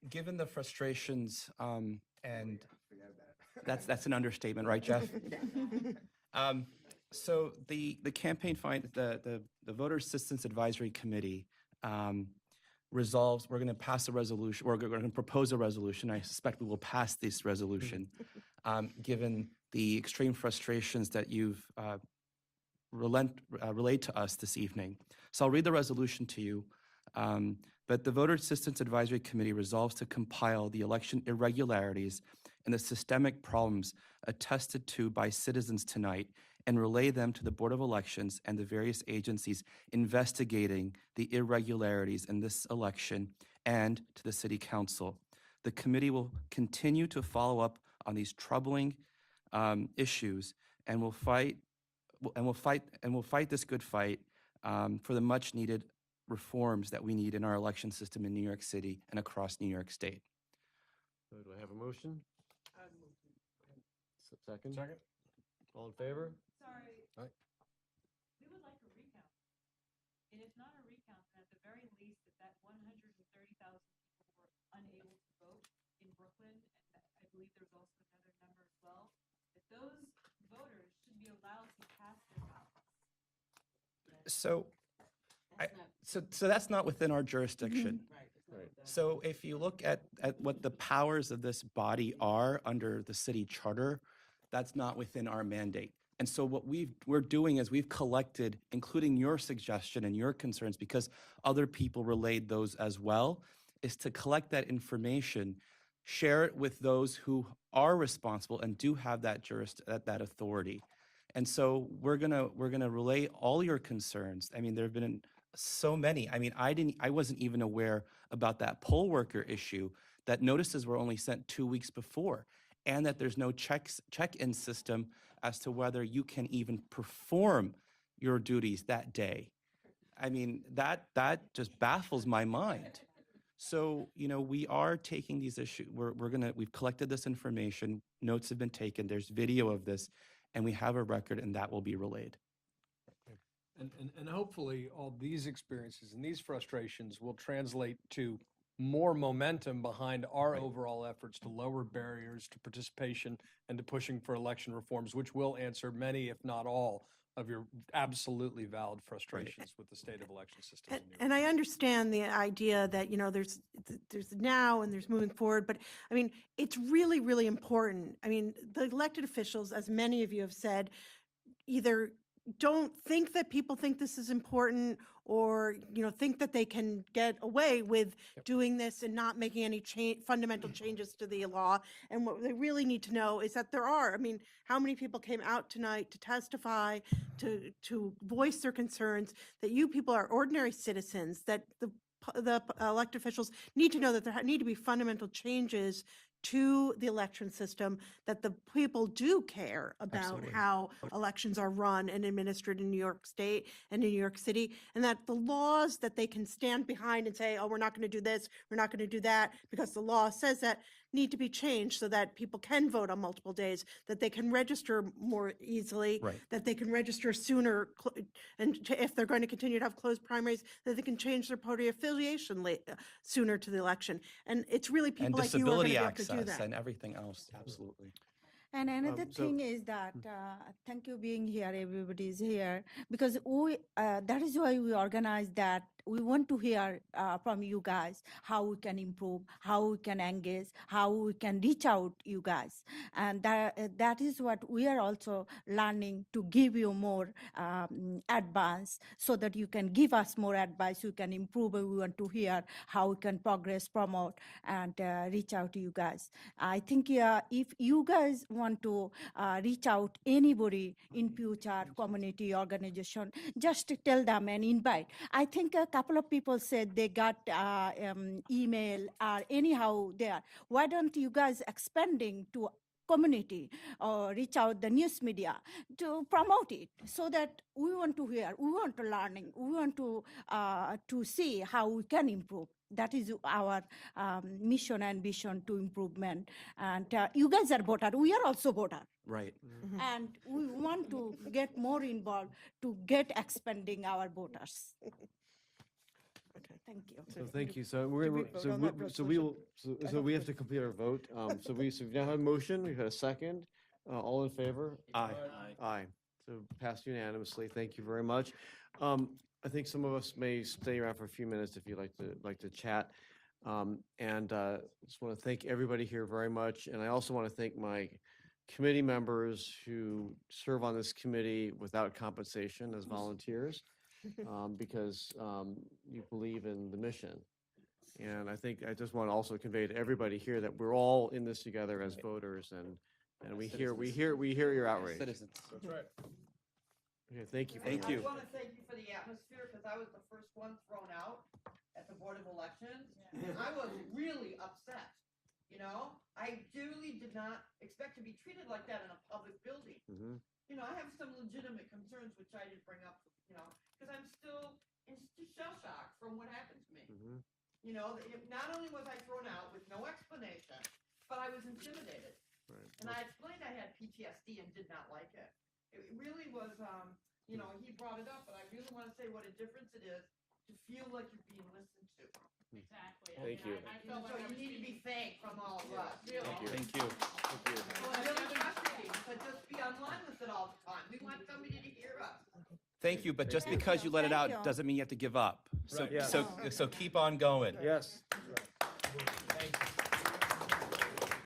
given the frustrations, and that's an understatement, right, Jeff? So the campaign the Voter Assistance Advisory Committee resolves. We're going to pass a resolution. We're going to propose a resolution. I suspect we will pass this resolution, given the extreme frustrations that you've relayed to us this evening. So I'll read the resolution to you. But the Voter Assistance Advisory Committee resolves to compile the election irregularities and the systemic problems attested to by citizens tonight and relay them to the Board of Elections and the various agencies investigating the irregularities in this election and to the City Council. The committee will continue to follow up on these troubling issues and will fight this good fight for the much needed reforms that we need in our election system in New York City and across New York State. Do I have a motion? Second? Second. All in favor? Sorry. Aye. We would like a recount. And if not a recount, then at the very least, that 130,000 people were unable to vote in Brooklyn, and I believe there's also another number as well, that those voters should be allowed to cast their ballots. So that's not within our jurisdiction. Right. So if you look at what the powers of this body are under the city charter, that's not within our mandate. And so what we're doing is we've collected, including your suggestion and your concerns, because other people relayed those as well, is to collect that information, share it with those who are responsible and do have that that authority. And so we're gonna relay all your concerns. I mean, there have been so many. I mean, I wasn't even aware about that poll worker issue, that notices were only sent 2 weeks before, and that there's no check-in system as to whether you can even perform your duties that day. I mean, that just baffles my mind. So, we are taking these issues. We've collected this information. Notes have been taken. There's video of this, and we have a record, and that will be relayed. And hopefully all these experiences and these frustrations will translate to more momentum behind our overall efforts to lower barriers to participation and to pushing for election reforms, which will answer many, if not all, of your absolutely valid frustrations with the state of election systems. And I understand the idea that, there's now and there's moving forward, but I mean, it's really, really important. I mean, the elected officials, as many of you have said, either don't think that people think this is important, or think that they can get away with doing this and not making any fundamental changes to the law. And what they really need to know is that there are, I mean, how many people came out tonight to testify, to voice their concerns, that you people are ordinary citizens, that the elected officials need to know that there need to be fundamental changes to the election system, that the people do care about Absolutely. how elections are run and administered in New York State and in New York City, and that the laws that they can stand behind and say, oh, we're not going to do this, we're not going to do that, because the law says that, need to be changed so that people can vote on multiple days, that they can register more easily, Right. that they can register sooner, and if they're going to continue to have closed primaries, that they can change their party affiliation sooner to the election. And it's really And people like you who are going to disability be able to do access that. and everything else, absolutely. And another so- thing is that, thank you being here, everybody is here, because that is why we organize that. We want to hear from you guys how we can improve, how we can engage, how we can reach out you guys. And that is what we are also learning, to give you more advice so that you can give us more advice, you can improve, and we want to hear how we can progress, promote, and reach out to you guys. I think if you guys want to reach out anybody in future, community, organization, just to tell them and invite. I think a couple of people said they got email or anyhow there. Why don't you guys expanding to community or reach out the news media to promote it, so that we want to hear, we want to learning, we want to see how we can improve. That is our mission and vision to improvement. And you guys are voter, we are also voter. Right. And we want to get more involved to get expanding our voters. Okay, thank you. So thank you. So we're, Did we we're- vote so on we, that so we will, resolution? so we have to complete our vote. So we've now had a motion, we've had a second. All in favor? Aye. Aye. So passed unanimously. Thank you very much. I think some of us may stay around for a few minutes if you'd like to chat. Just want to thank everybody here very much. And I also want to thank my committee members who serve on this committee without compensation as volunteers, because you believe in the mission. And I think I just want to also convey to everybody here that we're all in this together as voters, and we hear your outrage. Citizens. That's right. Okay, thank you. Thank you. I want to thank you for the atmosphere, because I was the first one thrown out at the Board of Elections. And I was really upset, you know? I duly did not expect to be treated like that in a public building. Mhm. You know, I have some legitimate concerns, which I didn't bring up, you know, because I'm still in shell shock from what happened to me. Mhm. You know, not only was I thrown out with no explanation, but I was intimidated. Right. And I explained I had PTSD and did not like it. It really was, you know, he brought it up, but I really want to say what a difference it is to feel like you're being listened to. Exactly. Thank you. I So felt like I you was need to being- be thanked from all of us, really. Thank you. Well, it's really frustrating to just be online with it all the time. We want somebody to hear us. Thank you, but just Thank you. because you let it Thank out you. doesn't mean you have to give up. So, Right. so keep on going. Yes.